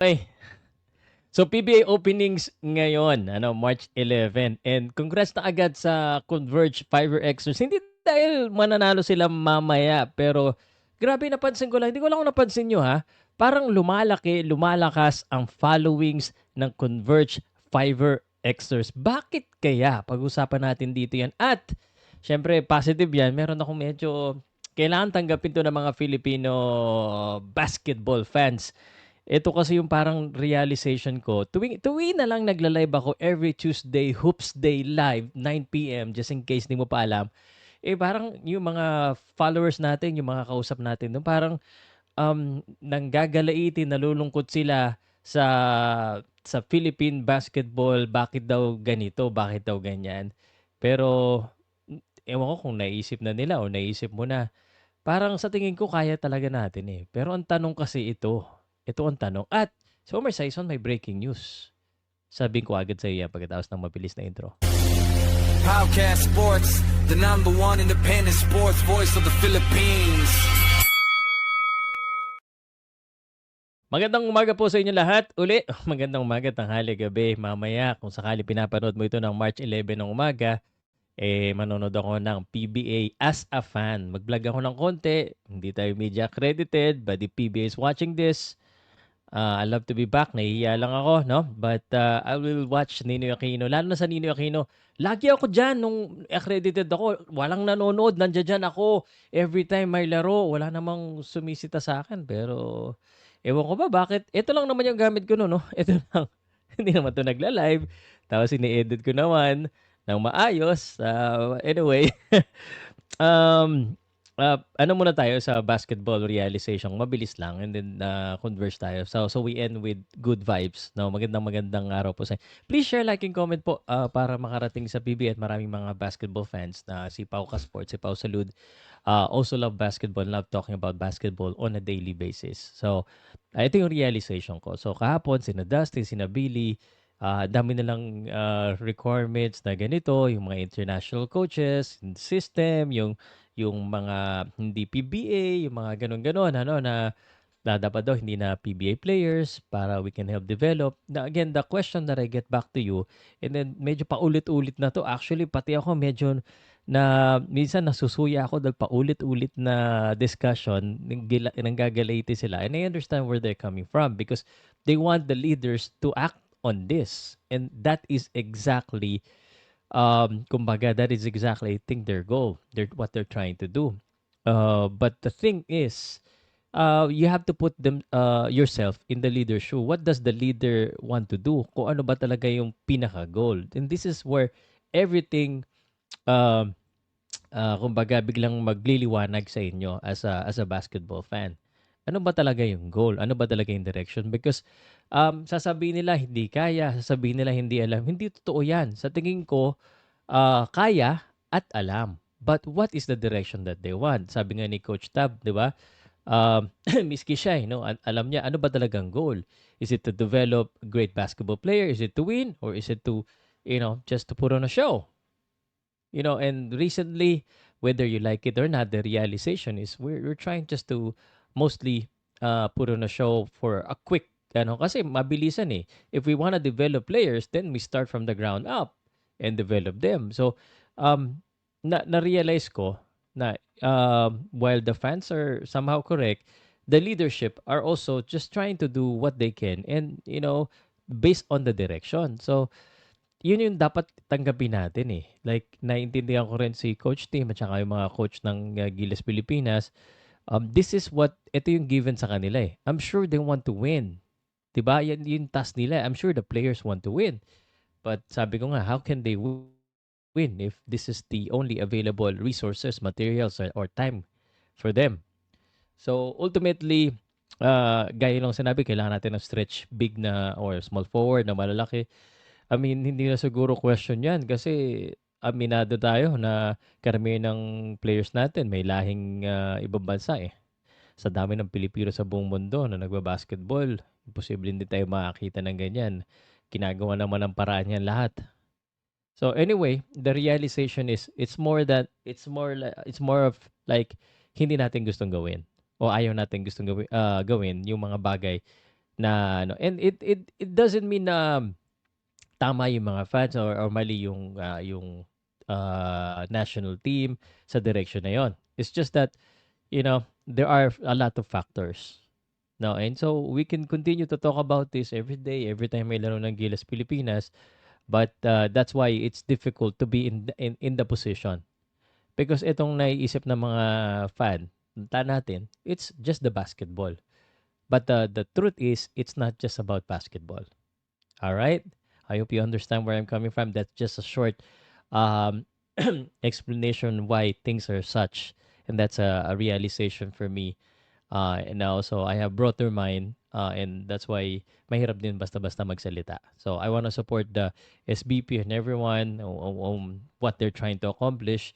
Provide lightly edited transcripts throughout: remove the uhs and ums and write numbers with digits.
Okay. So PBA openings ngayon, March 11. And congrats na agad sa Converge Fiverr Xers. Hindi dahil mananalo sila mamaya, pero grabe napansin ko lang. Hindi ko lang kung napansin nyo ha. Parang lumalaki, lumalakas ang followings ng Converge Fiverr Xers. Bakit kaya? Pag-usapan natin dito yan. At syempre positive yan. Meron akong medyo kailangan tanggapin to ng mga Filipino basketball fans. Ito kasi yung parang realization ko. Tuwing na lang nagla-live ako every Tuesday, Hoops Day Live, 9 p.m. just in case di mo pa alam. Parang yung mga followers natin, yung mga kausap natin, no, parang nanggagalaitin, nalulungkot sila sa Philippine basketball, bakit daw ganito, bakit daw ganyan. Pero ewan ko kung naisip na nila o naisip mo na. Parang sa tingin ko kaya talaga natin eh. Pero ang tanong kasi ito. Ito ang tanong. At si Homer Sison may breaking news. Sabihin ko agad sa iyo yan pagkatapos ng mabilis na intro. Podcast Sports, the number one independent sports voice of the Philippines. Magandang umaga po sa inyo lahat. Uli, magandang umaga, tanghali, gabi, mamaya. Kung sakali pinapanood mo ito ng March 11 ng umaga, manonood ako ng PBA as a fan. Mag-vlog ako ng konti. Hindi tayo media accredited, but if PBA is watching this, I love to be back. Nahihiya lang ako, no? But I will watch Ninoy Aquino. Lalo na sa Ninoy Aquino. Lagi ako dyan nung accredited ako. Walang nanonood. Nandiyan dyan ako. Every time may laro, wala namang sumisita sa akin. Pero, ewan ko ba bakit? Ito lang naman yung gamit ko no, no? Ito lang. Hindi naman to nagla-live. Tapos ini-edit ko naman ng maayos. Anyway, um, ano muna tayo sa basketball realization. Mabilis lang and then converse tayo. So we end with good vibes. No, magandang araw po sa inyo. Please share, like, and comment po para makarating sa PB at maraming mga basketball fans na si Pau Ka Sports, si Pau Salud. Also love basketball, love talking about basketball on a daily basis. So, ito yung realization ko. So, kahapon, sina Dustin, sina Billy, dami nilang requirements na ganito, yung mga international coaches, system, yung mga hindi PBA, yung mga ganun-ganon, na dapat daw hindi na PBA players para we can help develop. Na again, the question that I get back to you, and then medyo paulit-ulit na to. Actually, pati ako medyo na minsan nasusuya ako dahil paulit-ulit na discussion, nanggagalaiti sila. And I understand where they're coming from because they want the leaders to act on this. And that is exactly kumbaga, that is exactly, I think, their goal. What they're trying to do. But the thing is, you have to put them yourself in the leader's shoe. What does the leader want to do? Kung ano ba talaga yung pinaka-goal. And this is where everything, um, kumbaga, biglang magliliwanag sa inyo as a basketball fan. Ano ba talaga yung goal? Ano ba talaga yung direction? Because sasabihin nila hindi kaya, sasabihin nila hindi alam. Hindi totoo yan. Sa tingin ko, kaya at alam. But what is the direction that they want? Sabi nga ni Coach Tab, di ba? Miski siya, alam niya ano ba talagang goal. Is it to develop a great basketball player? Is it to win? Or is it to, just to put on a show? And recently, whether you like it or not, the realization is we're trying just to mostly put on a show for a quick, kasi mabilisan eh. If we want to develop players, then we start from the ground up and develop them. So, na-realize ko na while the fans are somehow correct, the leadership are also just trying to do what they can and, based on the direction. So, yun yung dapat tanggapin natin eh. Like, naiintindihan ko rin si Coach Tim at saka yung mga coach ng Gilas Pilipinas. This is ito yung given sa kanila eh. I'm sure they want to win. Diba? Yan yung task nila. I'm sure the players want to win. But sabi ko nga, how can they win if this is the only available resources, materials, or time for them? So, ultimately, gaya lang sinabi, kailangan natin ng stretch big na or small forward na malalaki. I mean, hindi na siguro question yan kasi aminado tayo na karamihan ng players natin may lahing ibang bansa eh. Sa dami ng Pilipino sa buong mundo na nagbabasketball, imposible hindi tayo makakita ng ganyan. Ginagawa naman ng paraan yan lahat. So anyway, the realization is it's more of like hindi natin gustong gawin o ayaw natin gustong gawin yung mga bagay na ano, and it doesn't mean na tama yung mga fans or mali yung national team sa direction na yon. It's just that, there are a lot of factors. No, and so we can continue to talk about this every day, every time may laro ng Gilas Pilipinas, but that's why it's difficult to be in the position. Because itong naiisip ng mga fan, natin, it's just the basketball. But the truth is, it's not just about basketball. All right? I hope you understand where I'm coming from. That's just a short um, explanation why things are such. And that's a realization for me. And also, I have broader mind. And that's why mahirap din basta-basta magsalita. So, I want to support the SBP and everyone on what they're trying to accomplish.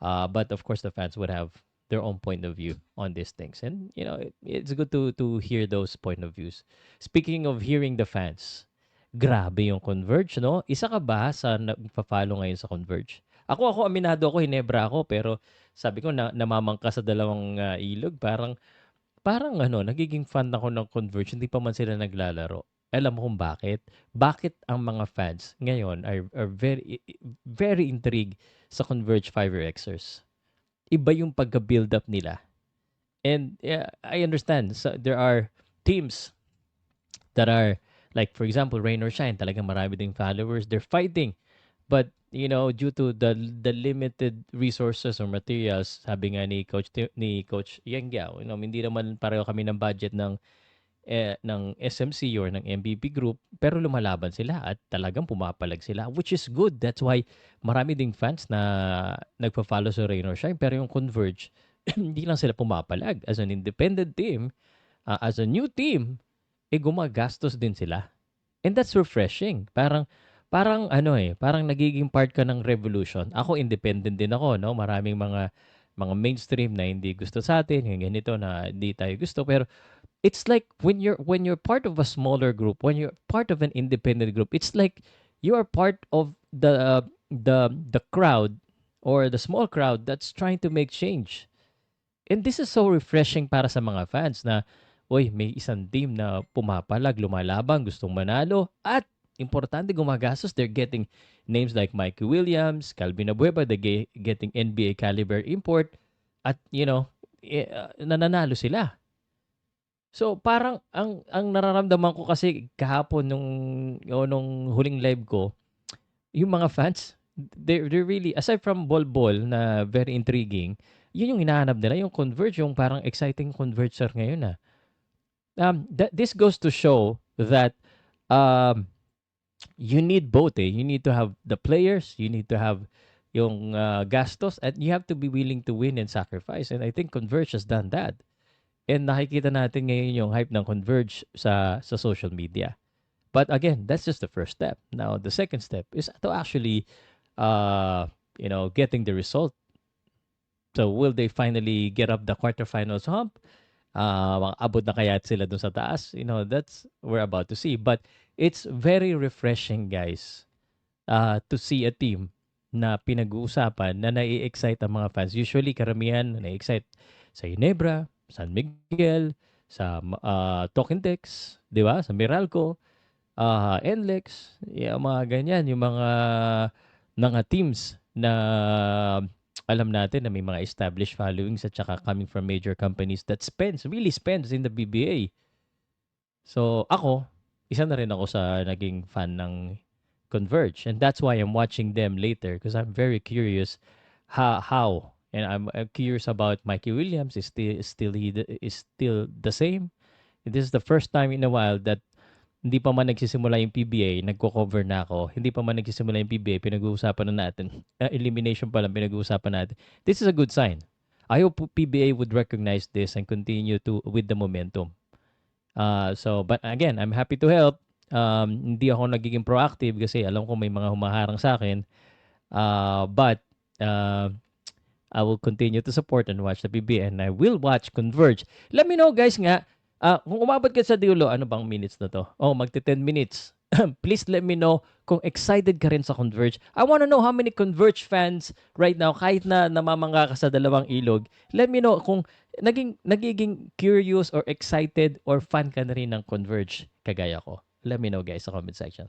But of course, the fans would have their own point of view on these things. And, it's good to hear those point of views. Speaking of hearing the fans, grabe yung Converge, no? Isa ka ba sa nagpa-follow ngayon sa Converge? Ako aminado ako, Hinebra ako, pero sabi ko namamangka sa dalawang ilog, parang nagiging fan ako ng Converge, hindi pa man sila naglalaro. Alam mo kung bakit? Bakit ang mga fans ngayon are very very intrigued sa Converge Fiverr-Xers? Iba yung pagka-build up nila. And yeah, I understand. So there are teams that are like, for example, Rain or Shine, talagang marami ding followers. They're fighting. But, due to the limited resources or materials, sabi nga ni Coach Yang Giao, hindi naman pareho kami ng budget ng SMC or ng MVP group, pero lumalaban sila at talagang pumapalag sila, which is good. That's why marami ding fans na nagpa-follow sa Rain or Shine, pero yung Converge, hindi lang sila pumapalag. As an independent team, as a new team, gumagastos din sila. And that's refreshing. Parang parang nagiging part ka ng revolution. Ako, independent din ako, no? Maraming mga mainstream na hindi gusto sa atin, yung ganito na hindi tayo gusto. Pero it's like when you're part of a smaller group, when you're part of an independent group, it's like you are part of the crowd or the small crowd that's trying to make change. And this is so refreshing para sa mga fans na, may isang team na pumapalag, lumalaban, gustong manalo, at importante gumagastos. They're getting names like Mikey Williams, Calvin Abueva, they're getting NBA caliber import, at nananalo sila. So parang ang nararamdaman ko kasi kahapon nung huling live ko, yung mga fans, they're really, aside from ball na very intriguing, yun yung hinahanap nila, yung Converge, yung parang exciting Converger ngayon na. This goes to show that you need both. You need to have the players, you need to have yung gastos, and you have to be willing to win and sacrifice. And I think Converge has done that. And nakikita natin ngayon yung hype ng Converge sa social media. But again, that's just the first step. Now, the second step is to actually, getting the result. So, will they finally get up the quarterfinals hump? Abot na kaya sila dun sa taas? That's we're about to see. But it's very refreshing, guys, to see a team na pinag-uusapan na nai-excite ang mga fans. Usually, karamihan nai-excite sa Ginebra, San Miguel, sa Talking Tex, di ba? Sa Meralco, NLEX, yung mga ganyan, yung mga teams na alam natin na may mga established followings at saka coming from major companies that really spends in the BBA. So, ako, isa na rin ako sa naging fan ng Converge. And that's why I'm watching them later because I'm very curious how. And I'm curious about Mikey Williams. Is still the same? This is the first time in a while that hindi pa man nagsisimula yung PBA, nagko-cover na ako. Hindi pa man nagsisimula yung PBA, pinag-uusapan na natin. Elimination pa lang, pinag-uusapan natin. This is a good sign. I hope PBA would recognize this and continue with the momentum. But again, I'm happy to help. Hindi ako nagiging proactive kasi alam ko may mga humaharang sa akin. But I will continue to support and watch the PBA, and I will watch Converge. Let me know, guys, nga, kung umabot ka sa dulo, ano bang minutes na to? Magti 10 minutes. please let me know kung excited ka rin sa Converge. I want to know how many Converge fans right now, kahit na namamangga ka sa dalawang ilog, let me know kung nagiging curious or excited or fan ka na rin ng Converge kagaya ko. Let me know guys sa comment section.